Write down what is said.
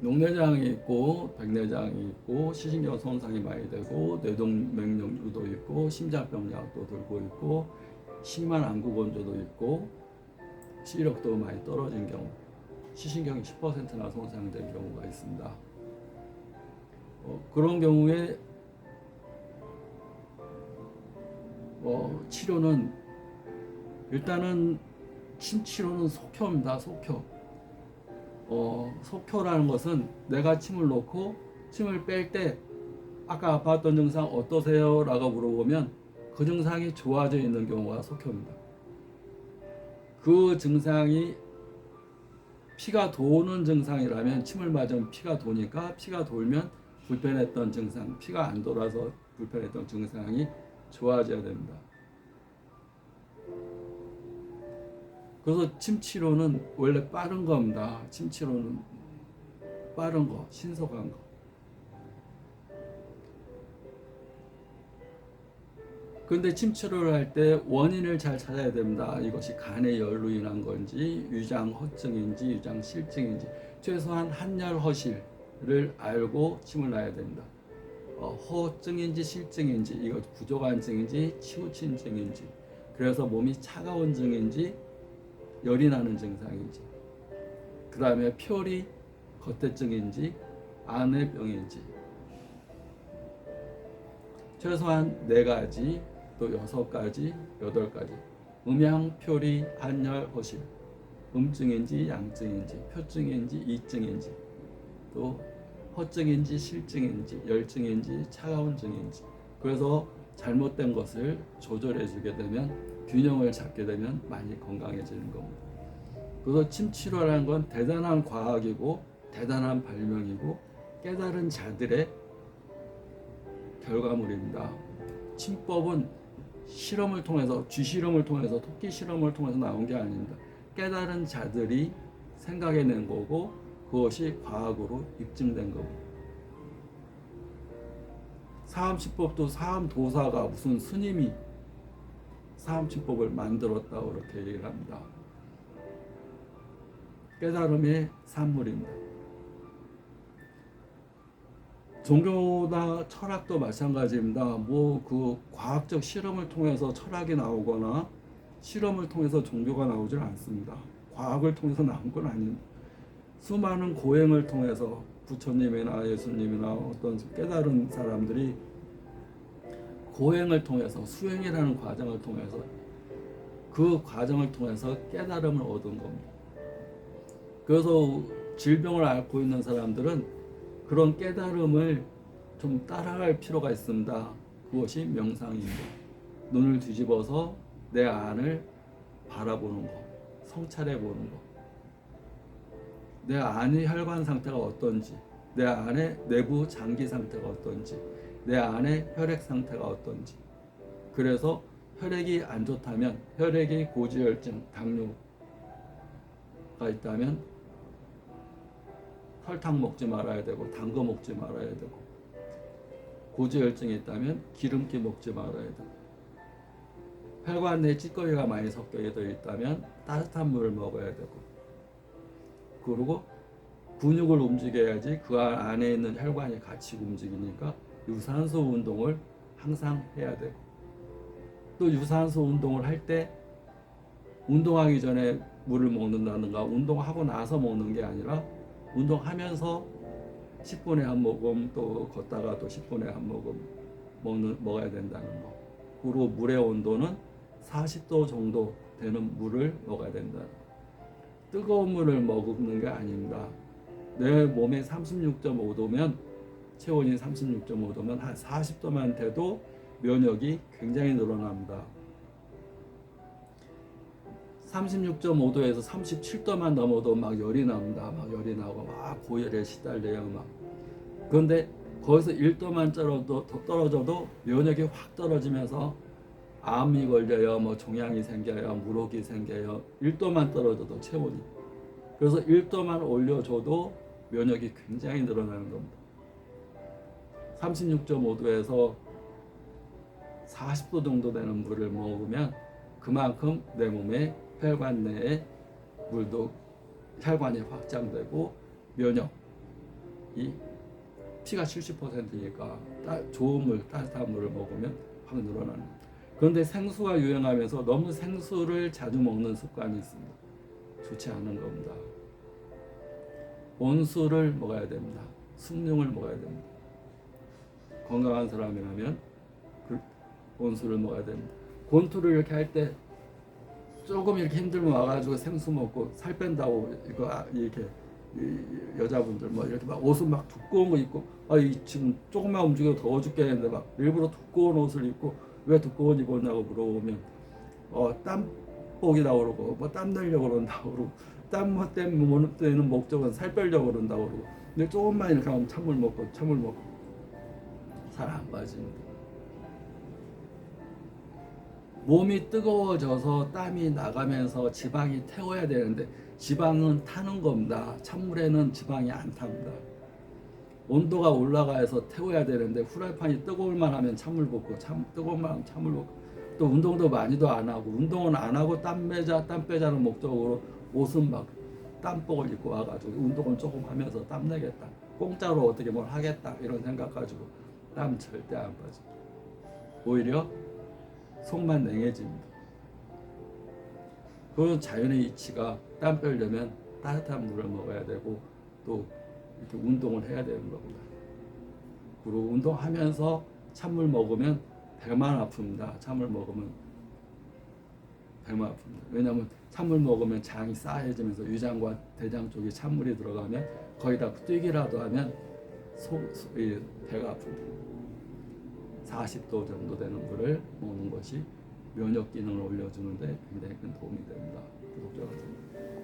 녹내장이 있고 백내장이 있고 시신경 손상이 많이 되고 뇌동맥류도 있고 심장병약도 들고 있고 심한 안구건조도 있고 시력도 많이 떨어진 경우, 시신경이 10%나 손상된 경우가 있습니다. 그런 경우에 치료는 일단은 침 치료는 속효입니다. 속효. 속효라는 것은 내가 침을 놓고 침을 뺄 때 아까 아팠던 증상 어떠세요? 라고 물어보면 그 증상이 좋아져 있는 경우가 속효입니다. 그 증상이 피가 도는 증상이라면 침을 맞으면 피가 도니까 피가 돌면 불편했던 증상, 피가 안 돌아서 불편했던 증상이 좋아져야 됩니다. 그래서 침 치료는 원래 빠른 겁니다. 침 치료는 빠른 거, 신속한 거. 그런데 침 치료를 할 때 원인을 잘 찾아야 됩니다. 이것이 간의 열로 인한 건지, 위장 허증인지, 위장 실증인지, 최소한 한열 허실을 알고 침을 놔야 됩니다. 허증인지 실증인지, 이것 부조간증인지, 치우침증인지, 그래서 몸이 차가운 증인지, 열이 나는 증상인지, 그 다음에 표리 겉대증인지, 안회병인지, 최소한 4가지, 또 6가지, 8가지. 음양, 표리, 한열, 허실. 음증인지, 양증인지, 표증인지, 이증인지, 또 허증인지, 실증인지, 열증인지, 차가운 증인지. 그래서 잘못된 것을 조절해 주게 되면, 균형을 잡게 되면 많이 건강해지는 겁니다. 그래서 침 치료라는 건 대단한 과학이고 대단한 발명이고 깨달은 자들의 결과물입니다. 침법은 실험을 통해서, 쥐 실험을 통해서, 토끼 실험을 통해서 나온 게 아닙니다. 깨달은 자들이 생각해낸 거고 그것이 과학으로 입증된 거고. 사암침법도 사암도사가 무슨 스님이 사암침법을 만들었다고 그렇게 얘기를 합니다. 깨달음의 산물입니다. 종교나 철학도 마찬가지입니다. 그 과학적 실험을 통해서 철학이 나오거나 실험을 통해서 종교가 나오질 않습니다. 과학을 통해서 나온 건 아닙니다. 수많은 고행을 통해서 부처님이나 예수님이나 어떤 깨달은 사람들이 고행을 통해서, 수행이라는 과정을 통해서, 그 과정을 통해서 깨달음을 얻은 겁니다. 그래서 질병을 앓고 있는 사람들은 그런 깨달음을 좀 따라갈 필요가 있습니다. 그것이 명상입니다. 눈을 뒤집어서 내 안을 바라보는 것, 성찰해 보는 것, 내 안의 혈관 상태가 어떤지, 내 안의 내부 장기 상태가 어떤지, 내 안의 혈액 상태가 어떤지. 그래서 혈액이 안 좋다면, 혈액이 고지혈증, 당뇨가 있다면 설탕 먹지 말아야 되고, 단 거 먹지 말아야 되고, 고지혈증이 있다면 기름기 먹지 말아야 되고, 혈관 내에 찌꺼기가 많이 섞여 있다면 따뜻한 물을 먹어야 되고, 그리고 근육을 움직여야지 그 안에 있는 혈관이 같이 움직이니까 유산소 운동을 항상 해야 되고, 또 유산소 운동을 할 때 운동하기 전에 물을 먹는다든가 운동하고 나서 먹는 게 아니라 운동하면서 10분에 한 모금, 또 걷다가 또 10분에 한 모금 먹어야 된다는 거. 그리고 물의 온도는 40도 정도 되는 물을 먹어야 된다. 뜨거운 물을 먹는 게 아닙니다. 내 몸에 36.5도면, 체온이 36.5도면 한 40도만 돼도 면역이 굉장히 늘어납니다. 36.5도에서 37도만 넘어도 막 열이 납니다. 막 열이 나고 막 고열에 시달려요. 막. 그런데 거기서 1도만 떨어져도 면역이 확 떨어지면서 암이 걸려요. 뭐 종양이 생겨요. 물혹이 생겨요. 1도만 떨어져도 체온이. 그래서 1도만 올려줘도 면역이 굉장히 늘어나는 겁니다. 36.5도에서 40도 정도 되는 물을 먹으면 그만큼 내 몸에 혈관 내에 물도 혈관이 확장되고 면역, 이 피가 70%니까 좋은 물, 따뜻한 물을 먹으면 확 늘어나는 거예요. 그런데 생수가 유행하면서 너무 생수를 자주 먹는 습관이 있습니다. 좋지 않은 겁니다. 온수를 먹어야 됩니다. 숭늉을 먹어야 됩니다. 건강한 사람이라면 온수를 먹어야 됩니다. 권투를 이렇게 할 때 조금 이렇게 힘들면 와가지고 생수 먹고 살 뺀다고 이렇게 여자분들 뭐 이렇게 막 옷은 막 두꺼운 거 입고 지금 조금만 움직여도 더워 죽겠는데 막 일부러 두꺼운 옷을 입고 왜 두꺼운 옷 입었냐고 물어보면 땀복이라고 그러고 뭐 땀 내려고 그런다고 그러고 땀 때문에 목적은 살 빼려고 그런다고 그러고 근데 조금만 이렇게 하면 찬물 먹고 살 안 빠집니다. 몸이 뜨거워져서 땀이 나가면서 지방이 태워야 되는데 지방은 타는 겁니다. 찬물에는 지방이 안 탑니다. 온도가 올라가서 태워야 되는데 후라이팬이 뜨거울만 하면 찬물 붓고 뜨거울만 하면 찬물 붓고 또 운동도 많이도 안 하고 운동은 안 하고 땀 빼자는 목적으로 옷은 막 땀복을 입고 와가지고 운동은 조금 하면서 땀 내겠다. 공짜로 어떻게 뭘 하겠다 이런 생각 가지고 땀 절대 안 빠져. 오히려 속만 냉해집니다. 그런 자연의 이치가 땀 빼려면 따뜻한 물을 먹어야 되고 또 이렇게 운동을 해야 되는 겁니다. 그리고 운동하면서 찬물 먹으면 배만 아픕니다. 찬물 먹으면 배만 아픕니다. 왜냐하면 찬물 먹으면 장이 싸해지면서 위장과 대장 쪽에 찬물이 들어가면 거기다 뛰기라도 하면 배가 아픕니다. 40도 정도 되는 물을 먹는 것이 면역 기능을 올려주는데 굉장히 큰 도움이 됩니다. 구독자 여러분.